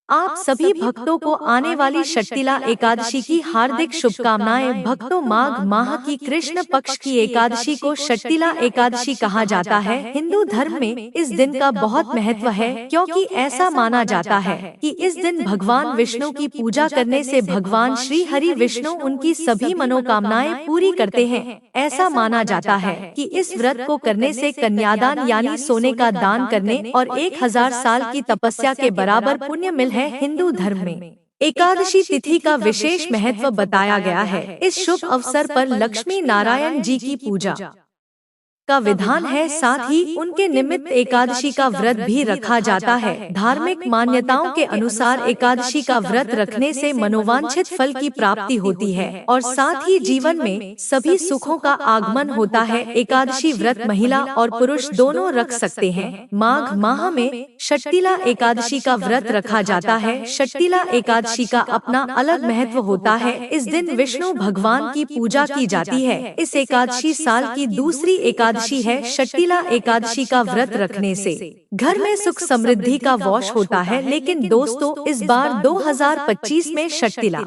आप सभी भक्तों को आने वाली शक्तिला एकादशी की हार्दिक शुभकामनाएं। भक्तों, माघ माह की कृष्ण पक्ष की एकादशी को शक्तिला एकादशी कहा जाता है। हिंदू धर्म में इस दिन का बहुत महत्व है, क्योंकि ऐसा माना जाता है कि इस दिन भगवान विष्णु की पूजा करने से भगवान श्री हरि विष्णु उनकी सभी मनोकामनाएं पूरी करते हैं। ऐसा माना जाता है कि इस व्रत को करने से कन्यादान यानी सोने का दान करने और 1000 साल की तपस्या के बराबर पुण्य मिल है। हिंदू धर्म में एकादशी तिथि का विशेष महत्व बताया गया है। इस शुभ अवसर पर लक्ष्मी नारायण जी की पूजा का विधान है, साथ ही उनके निमित्त एकादशी का व्रत भी रखा जाता है। धार्मिक मान्यताओं के अनुसार एकादशी का व्रत रखने से मनोवांछित फल की प्राप्ति होती है और साथ ही जीवन में सभी सुखों का आगमन होता है। एकादशी व्रत महिला और पुरुष दोनों रख सकते हैं। माघ माह में शक्तिला एकादशी का व्रत रखा जाता है। शक्तिला एकादशी का अपना अलग महत्व होता है। इस दिन विष्णु भगवान की पूजा की जाती है। इस एकादशी साल की दूसरी एकादशी है। शक्तिला एकादशी का व्रत रखने से घर में सुख समृद्धि का वास होता है। लेकिन दोस्तों, इस बार 2025 में शक्तिला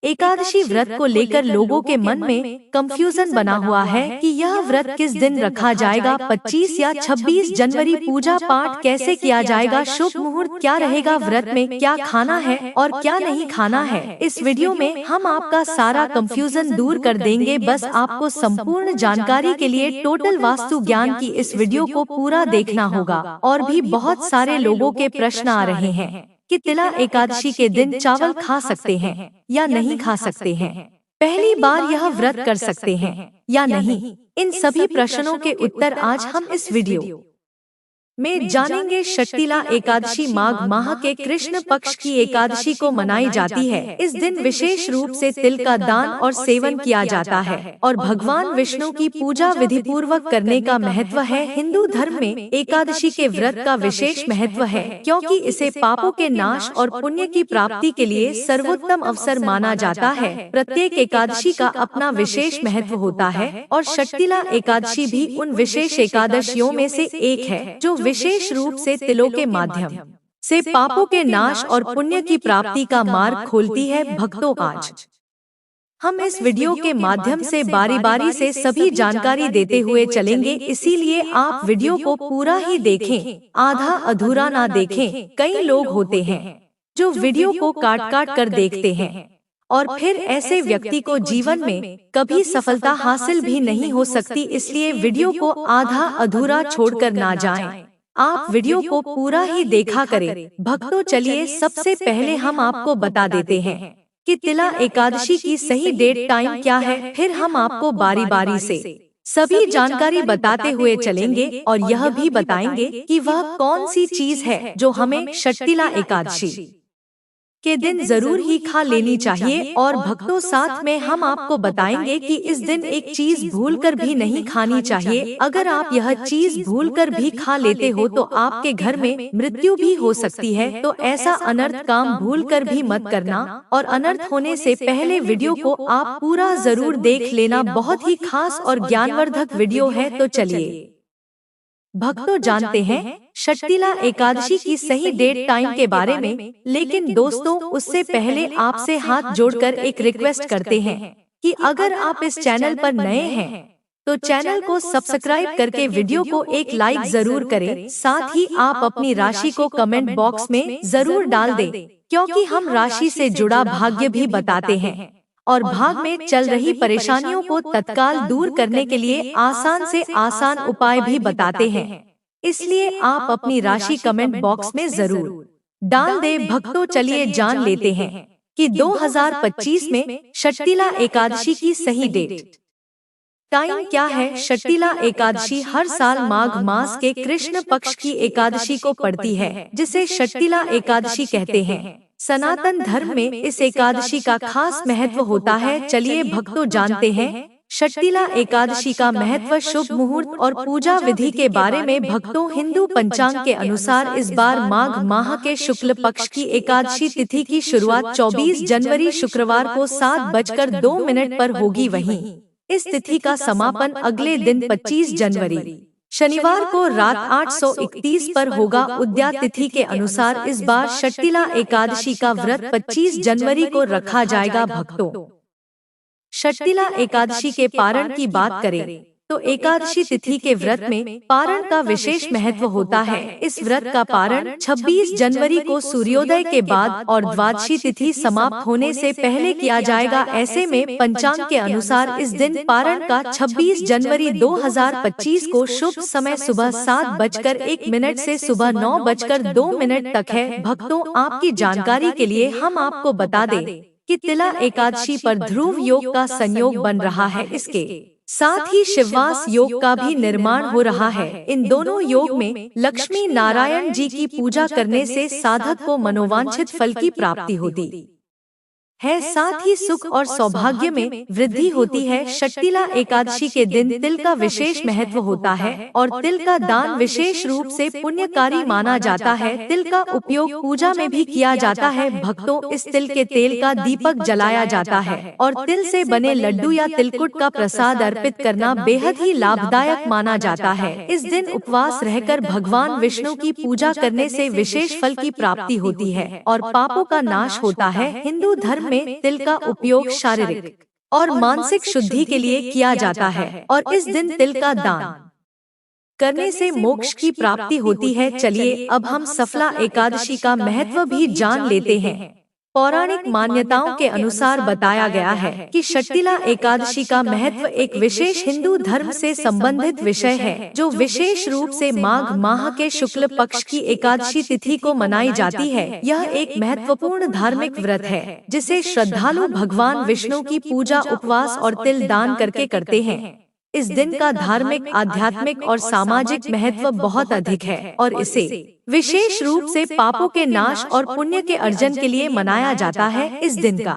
एकादशी व्रत को लेकर लोगों के मन में कंफ्यूजन बना हुआ है कि यह व्रत किस दिन रखा जाएगा, 25 या 26 जनवरी। पूजा पाठ कैसे किया जाएगा, शुभ मुहूर्त क्या रहेगा, व्रत में क्या खाना है और क्या नहीं खाना है। इस वीडियो में हम आपका सारा कंफ्यूजन दूर कर देंगे। बस आपको संपूर्ण जानकारी के लिए टोटल वास्तु ज्ञान की इस वीडियो को पूरा देखना होगा। और भी बहुत सारे लोगों के प्रश्न आ रहे हैं कि तिला एकादशी के दिन चावल खा सकते हैं या नहीं खा सकते हैं, पहली बार यह व्रत कर सकते हैं या नहीं। इन सभी प्रश्नों के उत्तर आज हम इस वीडियो में जानेंगे। शक्तिला एकादशी माघ माह के कृष्ण पक्ष की एकादशी को मनाई जाती है। इस दिन विशेष रूप से तिल का दान और सेवन किया जाता है और भगवान विष्णु की पूजा विधि पूर्वक करने का महत्व है। हिंदू धर्म में एकादशी के व्रत का विशेष महत्व है, क्योंकि इसे पापों के नाश और पुण्य की प्राप्ति के लिए सर्वोत्तम अवसर माना जाता है। प्रत्येक एकादशी का अपना विशेष महत्व होता है और शक्तिला एकादशी भी उन विशेष एकादशियों में से एक है, जो विशेष रूप से तिलों के माध्यम से पापों के नाश और पुण्य की प्राप्ति का मार्ग खोलती है। भक्तों, आज हम इस वीडियो के माध्यम से बारी बारी से सभी जानकारी देते हुए चलेंगे, इसीलिए आप वीडियो को पूरा ही देखें, आधा अधूरा ना देखें। कई लोग होते हैं जो वीडियो को काट काट कर देखते हैं और फिर ऐसे व्यक्ति को जीवन में कभी सफलता हासिल भी नहीं हो सकती। इसलिए वीडियो को आधा अधूरा छोड़कर ना जाएं। आप वीडियो को पूरा ही देखा करें। भक्तों, चलिए सबसे पहले हम आपको बता देते हैं कि तिला एकादशी की सही डेट टाइम क्या है। फिर हम आपको बारी बारी से सभी जानकारी बताते हुए चलेंगे और यह भी बताएंगे कि वह कौन सी चीज है जो हमें शक्तिला एकादशी के दिन जरूर ही खा लेनी चाहिए। और भक्तों, साथ में हम आपको बताएंगे कि इस दिन एक चीज भूलकर भी नहीं खानी चाहिए। अगर आप यह चीज भूलकर भी खा लेते हो तो आपके घर में मृत्यु भी हो सकती है। तो ऐसा अनर्थ काम भूलकर भी मत करना और अनर्थ होने से पहले वीडियो को आप पूरा जरूर देख लेना। बहुत ही खास और ज्ञानवर्धक वीडियो है। तो चलिए भक्तों, जानते हैं शक्तिला एकादशी की सही डेट टाइम के बारे में। लेकिन दोस्तों, उससे पहले आपसे हाथ जोड़कर एक रिक्वेस्ट करते हैं कि अगर आप इस चैनल पर नए हैं तो चैनल को सब्सक्राइब करके वीडियो को एक लाइक जरूर करें। साथ ही आप अपनी राशि को कमेंट बॉक्स में जरूर डाल दें, क्योंकि हम राशि से जुड़ा भाग्य भी बताते हैं और भाग में चल रही परेशानियों को तत्काल दूर करने के लिए आसान से आसान उपाय भी बताते हैं। इसलिए आप अपनी राशि कमेंट बॉक्स में जरूर डाल दें। भक्तों, चलिए जान लेते हैं कि 2025 में शक्तिला एकादशी की सही डेट टाइम क्या है। शक्तिला एकादशी हर साल माघ मास के कृष्ण पक्ष की एकादशी को पड़ती है, जिसे शक्तिला एकादशी कहते हैं। सनातन धर्म में इस एकादशी का खास महत्व होता है। चलिए भक्तों, जानते हैं शक्तिला एकादशी का महत्व, शुभ मुहूर्त और पूजा विधि के बारे में। भक्तों, हिंदू पंचांग के अनुसार इस बार माघ माह के शुक्ल पक्ष की एकादशी तिथि की शुरुआत 24 जनवरी शुक्रवार को 7:02 पर होगी। वहीं इस तिथि का समापन अगले दिन 25 जनवरी शनिवार को रात 8:31 पर होगा। उद्या तिथि के अनुसार इस बार षट्तिला एकादशी का व्रत 25 जनवरी को रखा जाएगा। भक्तों, षट्तिला एकादशी के पारण की बात करें तो एकादशी तिथि के व्रत में पारण का विशेष महत्व होता है। इस व्रत का पारण 26 जनवरी को सूर्योदय के बाद और द्वादशी तिथि समाप्त होने से पहले किया जाएगा। ऐसे में पंचांग के अनुसार इस दिन पारण का 26 जनवरी 2025 को शुभ समय सुबह 7:01 से सुबह 9:02 तक है। भक्तों, आपकी जानकारी के लिए हम आपको बता दें कि तिला एकादशी पर ध्रुव योग का संयोग बन रहा है। इसके साथ ही शिववास योग का भी निर्माण हो रहा है। इन दोनों योग में लक्ष्मी नारायण जी की पूजा करने से साधक को मनोवांछित फल की प्राप्ति होती है, साथ ही सुख और सौभाग्य में वृद्धि होती है। षट्तिला एकादशी के दिन तिल का विशेष महत्व होता है और तिल का दान विशेष रूप से पुण्यकारी माना जाता है। तिल का उपयोग पूजा में भी किया जाता है। भक्तों, इस तिल के तेल का दीपक जलाया जाता है और तिल से बने लड्डू या तिलकुट का प्रसाद अर्पित करना बेहद ही लाभदायक माना जाता है। इस दिन उपवास रहकर भगवान विष्णु की पूजा करने से विशेष फल की प्राप्ति होती है और पापों का नाश होता है। हिंदू धर्म में तिल का उपयोग शारीरिक और मानसिक शुद्धि के लिए किया जाता है और इस दिन तिल का दान करने से मोक्ष की प्राप्ति होती है। चलिए अब हम सफला एकादशी का महत्व भी जान लेते हैं। पौराणिक मान्यताओं के अनुसार बताया गया है कि षट्तिला एकादशी का महत्व एक विशेष हिंदू धर्म से संबंधित विषय है, जो विशेष रूप से माघ माह के शुक्ल पक्ष की एकादशी तिथि को मनाई जाती है। यह एक महत्वपूर्ण धार्मिक व्रत है जिसे श्रद्धालु भगवान विष्णु की पूजा, उपवास और तिल दान करके करते हैं। इस दिन का धार्मिक, आध्यात्मिक और सामाजिक महत्व बहुत अधिक है और इसे विशेष रूप से पापों के नाश और पुण्य के अर्जन के लिए मनाया जाता है। इस दिन का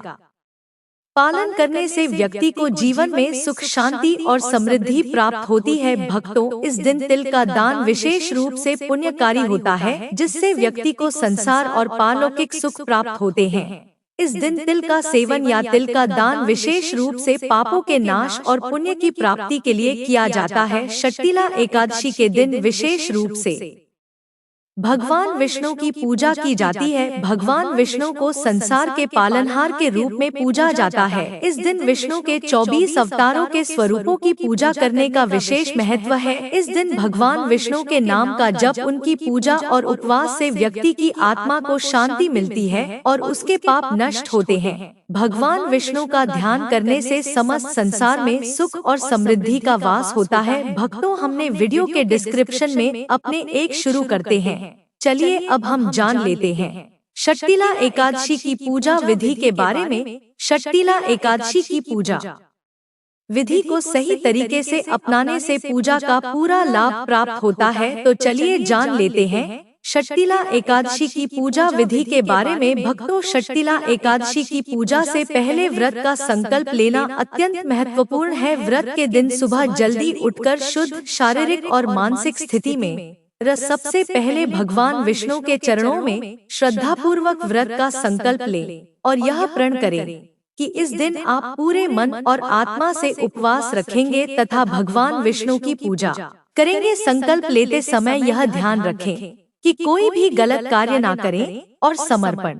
पालन करने से व्यक्ति को जीवन में सुख, शांति और समृद्धि प्राप्त होती है। भक्तों, इस दिन तिल का दान विशेष रूप से पुण्यकारी होता है, जिससे व्यक्ति को संसार और पारलौकिक सुख प्राप्त होते हैं। इस दिन तिल का सेवन या तिल का दान विशेष रूप से पापों के नाश और पुण्य की प्राप्ति के लिए किया जाता है। षट्तिला एकादशी के दिन विशेष रूप से भगवान विष्णु की पूजा की जाती है। भगवान विष्णु को संसार के पालनहार के रूप में पूजा जाता है। इस दिन विष्णु के 24 अवतारों के स्वरूपों की पूजा करने का विशेष महत्व है। इस दिन भगवान विष्णु के नाम का जप, उनकी पूजा और उपवास से व्यक्ति की आत्मा को शांति मिलती है और उसके पाप नष्ट होते हैं। भगवान विष्णु का ध्यान करने से समस्त संसार में सुख और समृद्धि का वास होता है। भक्तों, हमने वीडियो के डिस्क्रिप्शन में अपने एक शुरू करते हैं। चलिए अब हम जान लेते हैं षट्तिला एकादशी की पूजा विधि के बारे में। षट्तिला एकादशी की पूजा विधि को सही तरीके से अपनाने से पूजा का पूरा लाभ प्राप्त होता है। तो चलिए जान लेते हैं षट्तिला एकादशी की पूजा विधि के बारे में। भक्तों, षट्तिला एकादशी की पूजा से पहले व्रत का संकल्प लेना अत्यंत महत्वपूर्ण है। व्रत के दिन सुबह जल्दी उठकर शुद्ध शारीरिक और मानसिक स्थिति में सबसे पहले भगवान विष्णु के चरणों में श्रद्धापूर्वक व्रत का संकल्प लें और यह प्रण करें कि इस दिन आप पूरे मन और आत्मा से उपवास रखेंगे तथा भगवान विष्णु की पूजा करेंगे। संकल्प लेते समय यह ध्यान रखें कि कोई भी गलत कार्य ना करें और समर्पण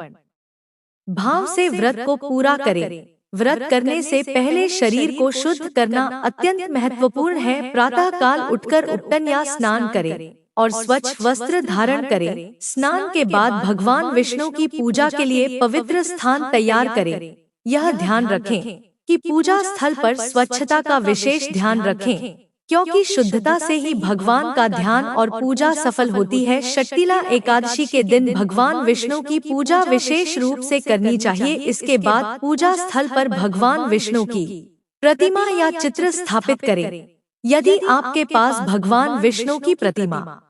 भाव से व्रत को पूरा करें। व्रत करने से पहले शरीर को शुद्ध करना अत्यंत महत्वपूर्ण है। प्रातः काल उठकर उपटन या स्नान करें और स्वच्छ वस्त्र धारण करें। स्नान के बाद भगवान विष्णु की पूजा के लिए पवित्र स्थान तैयार करें। यह ध्यान रखें कि पूजा स्थल पर स्वच्छता का विशेष ध्यान रखें, क्योंकि शुद्धता से ही भगवान का ध्यान और पूजा सफल होती है। षट्तिला एकादशी के दिन भगवान विष्णु की पूजा विशेष रूप से करनी चाहिए। इसके बाद पूजा स्थल पर भगवान विष्णु की प्रतिमा या चित्र स्थापित करें। यदि आपके पास भगवान विष्णु की प्रतिमा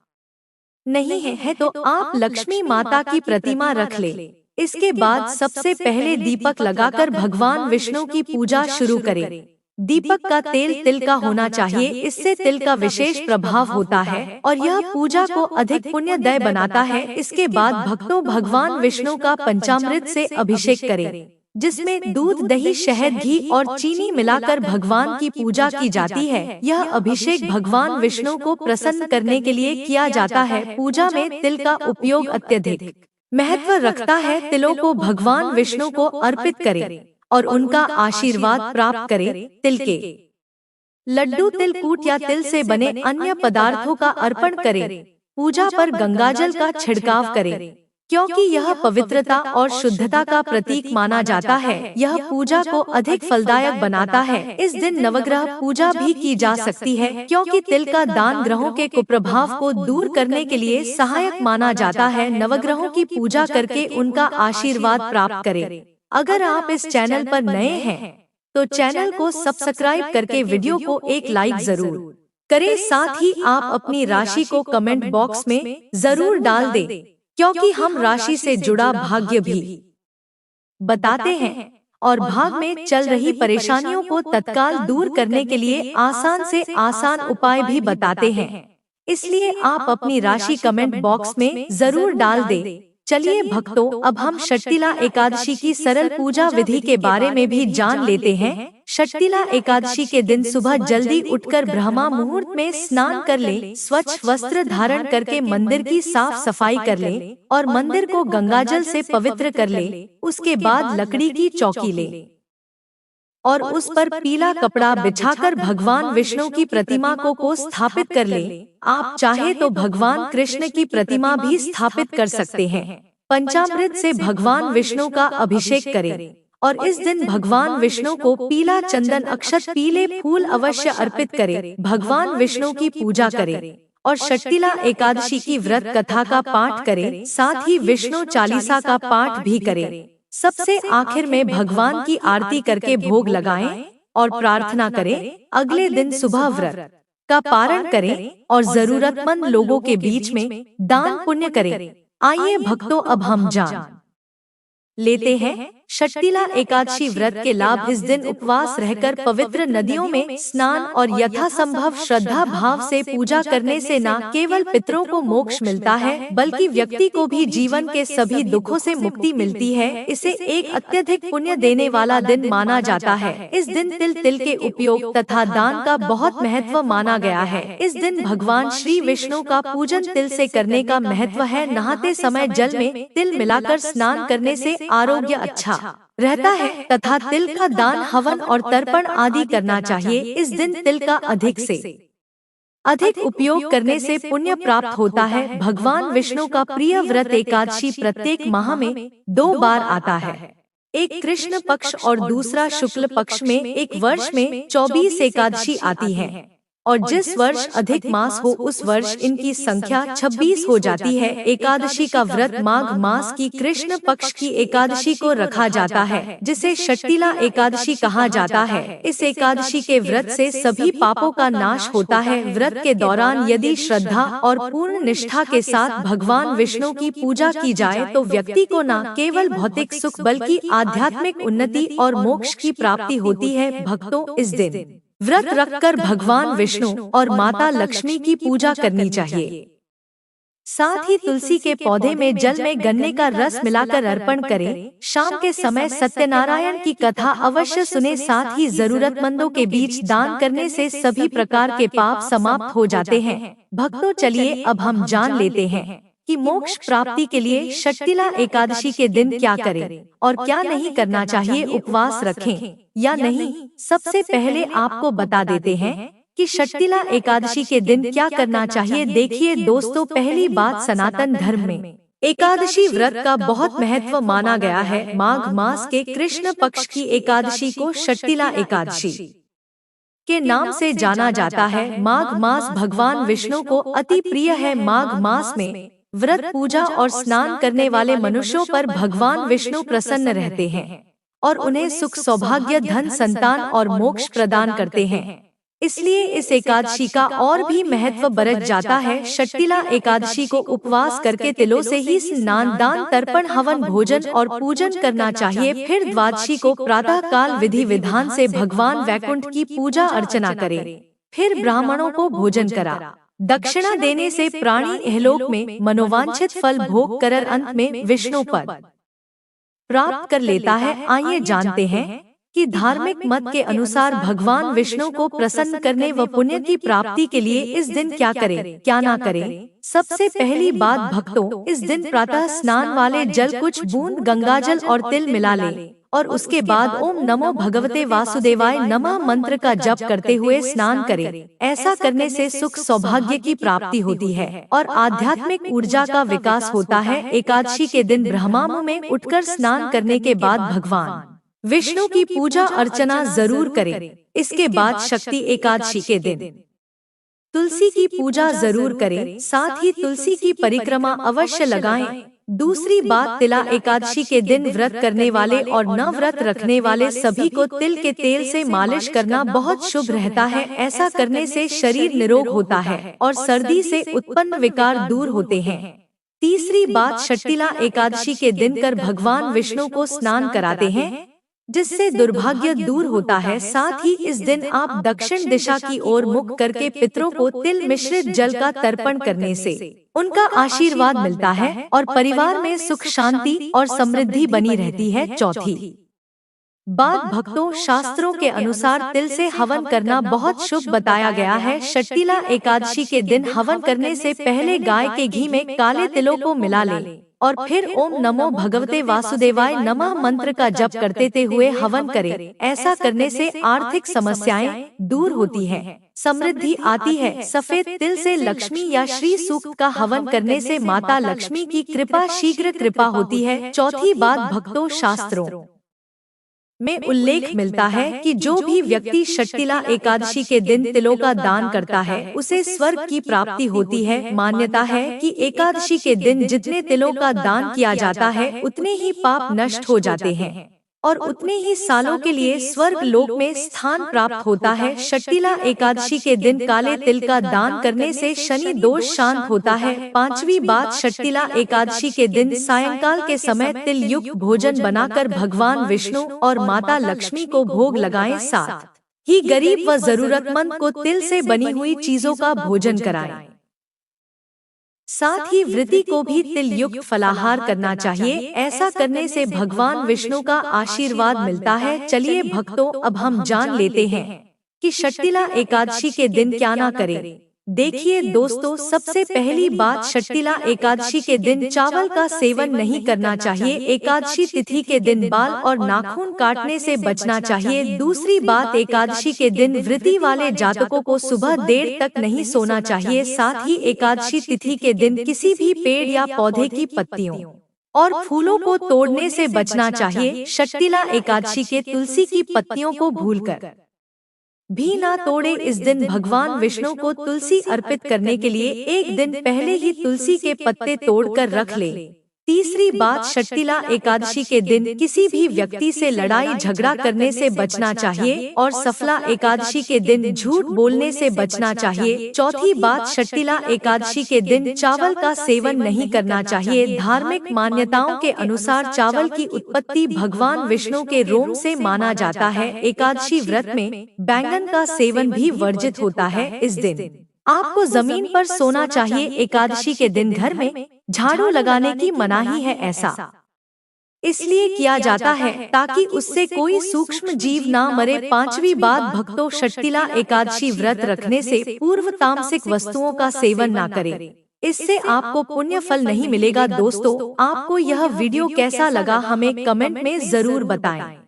नहीं है तो आप लक्ष्मी माता की प्रतिमा रख ले। इसके बाद सबसे पहले दीपक लगाकर भगवान विष्णु की पूजा शुरू करें। दीपक का तेल तिल का होना चाहिए, इससे तिल का विशेष प्रभाव होता है और यह पूजा को अधिक पुण्यदायी बनाता है। इसके बाद भक्तों भगवान विष्णु का पंचामृत से अभिषेक करें। जिसमें दूध, दही, शहद, घी और चीनी मिलाकर भगवान की पूजा की जाती है। यह अभिषेक भगवान विष्णु को प्रसन्न करने के लिए किया जाता है। पूजा में तिल का उपयोग अत्यधिक महत्व रखता है। तिलों को भगवान विष्णु को अर्पित करें और उनका आशीर्वाद प्राप्त करें। तिल के लड्डू, तिलकूट या तिल से बने अन्य पदार्थों का अर्पण करें। पूजा पर गंगाजल का छिड़काव करें, क्योंकि यह पवित्रता और शुद्धता का प्रतीक माना जाता है। यह पूजा को अधिक फलदायक बनाता है। इस दिन नवग्रह पूजा भी की जा सकती है, क्योंकि तिल का दान ग्रहों के कुप्रभाव को दूर करने के लिए सहायक माना जाता है। नवग्रहों की पूजा करके उनका आशीर्वाद प्राप्त करें। अगर आप इस चैनल पर नए हैं तो चैनल को सब्सक्राइब करके वीडियो को एक लाइक जरूर करें। साथ ही आप अपनी राशि को कमेंट बॉक्स में जरूर डाल दें, क्योंकि हम राशि से जुड़ा भाग्य भी बताते हैं और भाग में चल रही परेशानियों को तत्काल दूर करने के लिए आसान से आसान उपाय भी बताते हैं। इसलिए आप अपनी राशि कमेंट बॉक्स में जरूर डाल दें। चलिए भक्तों, अब हम षट्तिला एकादशी की सरल पूजा विधि के बारे में भी जान लेते हैं। षट्तिला एकादशी के दिन सुबह जल्दी उठकर ब्रह्मा मुहूर्त में स्नान कर लें, स्वच्छ वस्त्र धारण करके मंदिर की साफ सफाई कर लें और मंदिर को गंगाजल से पवित्र कर लें। उसके बाद लकड़ी की चौकी लें और उस पर पीला कपड़ा बिछाकर भगवान विष्णु की प्रतिमा को स्थापित कर लें। आप चाहे तो भगवान कृष्ण की प्रतिमा भी स्थापित कर सकते हैं। पंचामृत से भगवान विष्णु का अभिषेक करें और इस दिन भगवान विष्णु को पीला चंदन, अक्षत, पीले फूल अवश्य अर्पित करें। भगवान विष्णु की पूजा करें और षट्तिला एकादशी की व्रत कथा का पाठ करें। साथ ही विष्णु चालीसा का पाठ भी करें। सबसे आखिर में भगवान की आरती करके भोग लगाएं और प्रार्थना करें। अगले दिन सुबह व्रत का पारण करें और जरूरतमंद लोगों के बीच में दान पुण्य करें। आइए भक्तों, अब हम जान लेते हैं षट्तिला एकादशी व्रत के लाभ। इस दिन उपवास रहकर पवित्र नदियों में स्नान और यथासंभव श्रद्धा भाव से पूजा करने से न केवल पितरों को मोक्ष मिलता है, बल्कि व्यक्ति को भी जीवन के सभी दुखों से मुक्ति मिलती है। इसे एक अत्यधिक पुण्य देने वाला दिन माना जाता है। इस दिन तिल के उपयोग तथा दान का बहुत महत्व माना गया है। इस दिन भगवान श्री विष्णु का पूजन तिल से करने का महत्व है। नहाते समय जल में तिल मिलाकर स्नान करने से आरोग्य अच्छा रहता है तथा तिल का दान, हवन और तर्पण आदि करना चाहिए। इस दिन तिल का अधिक से अधिक उपयोग करने से पुण्य प्राप्त होता है। भगवान विष्णु का प्रिय व्रत एकादशी प्रत्येक माह में 2 बार आता है। एक कृष्ण पक्ष और दूसरा शुक्ल पक्ष में। एक वर्ष में 24 एकादशी आती है और जिस वर्ष अधिक मास हो उस वर्ष इनकी संख्या 26 हो जाती है। एकादशी का व्रत माघ मास की कृष्ण पक्ष की एकादशी को रखा जाता है, जिसे षट्तिला एकादशी कहा जाता है। इस एकादशी के व्रत से सभी पापों का नाश होता है। व्रत के दौरान यदि श्रद्धा और पूर्ण निष्ठा के साथ भगवान विष्णु की पूजा की जाए तो व्यक्ति को न केवल भौतिक सुख बल्कि आध्यात्मिक उन्नति और मोक्ष की प्राप्ति होती है। भक्तों, इस दिन व्रत रखकर भगवान विष्णु और माता लक्ष्मी की पूजा करनी चाहिए। साथ ही तुलसी के पौधे में जल में गन्ने का रस मिलाकर अर्पण करें। शाम के समय सत्यनारायण की कथा अवश्य सुने। साथ ही जरूरतमंदों के बीच दान करने से सभी प्रकार के पाप समाप्त हो जाते हैं। भक्तों, चलिए अब हम जान लेते हैं कि मोक्ष प्राप्ति के लिए षट्तिला एकादशी के दिन क्या करें और क्या नहीं करना चाहिए। उपवास रखें या नहीं। सबसे पहले आपको बता देते हैं कि षट्तिला एकादशी के दिन क्या करना चाहिए। देखिए दोस्तों, पहली बात, सनातन धर्म में एकादशी व्रत का बहुत महत्व माना गया है। माघ मास के कृष्ण पक्ष की एकादशी को षट्तिला एकादशी के नाम से जाना जाता है। माघ मास भगवान विष्णु को अति प्रिय है। माघ मास में व्रत, पूजा और स्नान करने वाले मनुष्यों पर भगवान विष्णु प्रसन्न रहते हैं और उन्हें सुख, सौभाग्य, धन, संतान और मोक्ष प्रदान करते हैं। इसलिए इस एकादशी का और भी महत्व बढ़ जाता है। षट्तिला एकादशी को उपवास करके तिलों से ही स्नान, दान, तर्पण, हवन, भोजन और पूजन करना चाहिए। फिर द्वादशी को प्रातः काल विधि विधान से भगवान वैकुंठ की पूजा अर्चना करें। फिर ब्राह्मणों को भोजन करा दक्षिणा देने से प्राणी इहलोक में मनोवांछित फल भोग कर अंत में विष्णु पद प्राप्त कर लेता है। आइए जानते हैं कि धार्मिक मत के अनुसार भगवान विष्णु को प्रसन्न करने व पुण्य की प्राप्ति के लिए इस दिन क्या करें, क्या ना करें। सबसे पहली बात भक्तों, इस दिन प्रातः स्नान वाले जल कुछ बूंद गंगाजल और तिल मिला ले और उसके बाद ओम नमो भगवते वासुदेवाय नमः मंत्र का जप करते हुए स्नान करें। ऐसा करने से सुख सौभाग्य की प्राप्ति होती है और आध्यात्मिक ऊर्जा का विकास होता है। एकादशी के दिन ब्रह्ममुहूर्त में उठकर स्नान करने के बाद भगवान विष्णु की पूजा अर्चना जरूर करें। इसके बाद शक्ति एकादशी के दिन तुलसी की पूजा जरूर करें, साथ ही तुलसी की परिक्रमा अवश्य लगाएं। दूसरी बात, तिला एकादशी के दिन व्रत करने वाले और न व्रत रखने वाले सभी को तिल के तेल से मालिश करना बहुत शुभ रहता है। ऐसा करने से शरीर निरोग होता है और सर्दी से उत्पन्न विकार दूर होते हैं। तीसरी बात, षट्तिला एकादशी के दिन कर भगवान विष्णु को स्नान कराते हैं, जिससे दुर्भाग्य दूर होता है। साथ ही इस दिन आप दक्षिण दिशा की ओर मुख करके पितरों को तिल मिश्रित जल का तर्पण करने से उनका आशीर्वाद मिलता है और परिवार में सुख शांति और समृद्धि बनी रहती है। चौथी बात भक्तों, शास्त्रों के अनुसार तिल से हवन करना बहुत शुभ बताया गया है। षट्तिला एकादशी के दिन हवन करने से पहले गाय के घी में काले तिलों को मिला ले और फिर ओम नमो भगवते वासुदेवाय नमः मंत्र का जप करते हुए हवन करें। ऐसा करने से आर्थिक समस्याएं दूर होती हैं, समृद्धि आती है। सफेद तिल से लक्ष्मी या श्री सूक्त का हवन करने से माता लक्ष्मी की कृपा शीघ्र कृपा होती है। चौथी बात भक्तों, शास्त्रों में उल्लेख मिलता है कि जो भी व्यक्ति षट्तिला एकादशी के दिन तिलों का दान करता है उसे स्वर्ग की प्राप्ति होती है। मान्यता है कि एकादशी के दिन जितने तिलों का दान किया जाता है उतने ही पाप नष्ट हो जाते हैं और उतने ही सालों के लिए स्वर्ग लोक में स्थान प्राप्त होता है। षट्तिला एकादशी के दिन काले तिल का दान करने से शनि दोष शांत होता है। पांचवी बात, षट्तिला एकादशी के दिन सायंकाल के समय तिल युक्त भोजन बनाकर भगवान विष्णु और माता लक्ष्मी को भोग लगाएं। साथ ही गरीब व जरूरतमंद को तिल से बनी हुई चीजों का भोजन कराएं। साथ ही वृत्ति को भी तिल युक्त फलाहार करना चाहिए। ऐसा करने से भगवान विष्णु का आशीर्वाद मिलता है। चलिए भक्तों, अब हम जान लेते हैं कि षट्तिला एकादशी के दिन क्या ना करें। देखिए दोस्तों, सबसे पहली बात, षट्तिला एकादशी के दिन चावल का सेवन नहीं करना चाहिए। एकादशी तिथि के दिन बाल और नाखून काटने से बचना चाहिए। दूसरी बात, एकादशी के दिन वृत्ति वाले जातकों को सुबह देर तक नहीं सोना चाहिए। साथ ही एकादशी तिथि के दिन किसी भी पेड़ या पौधे की पत्तियों और फूलों को तोड़ने से बचना चाहिए। षट्तिला एकादशी के तुलसी की पत्तियों को भूलकर भी ना तोड़े। इस दिन भगवान विष्णु को तुलसी अर्पित करने के लिए एक दिन पहले ही तुलसी के पत्ते तोड़कर रख ले। तीसरी बात, षट्तिला एकादशी के दिन किसी भी व्यक्ति से लड़ाई झगड़ा करने से बचना चाहिए और सफला एकादशी के दिन झूठ बोलने से बचना चाहिए। चौथी बात, षट्तिला एकादशी के दिन चावल का सेवन नहीं करना चाहिए। धार्मिक मान्यताओं के अनुसार चावल की उत्पत्ति भगवान विष्णु के रोम से माना जाता है। एकादशी व्रत में बैंगन का सेवन भी वर्जित होता है। इस दिन आपको जमीन पर सोना चाहिए। एकादशी के दिन घर में झाड़ू लगाने की मनाही है। ऐसा इसलिए किया जाता है ताकि उससे कोई सूक्ष्म जीव ना मरे। पांचवी बात भक्तों, षट्तिला एकादशी व्रत रखने से पूर्व तामसिक वस्तुओं का सेवन ना करें। इससे आपको पुण्य फल नहीं मिलेगा। दोस्तों, आपको यह वीडियो कैसा लगा हमें कमेंट में जरूर बताएं।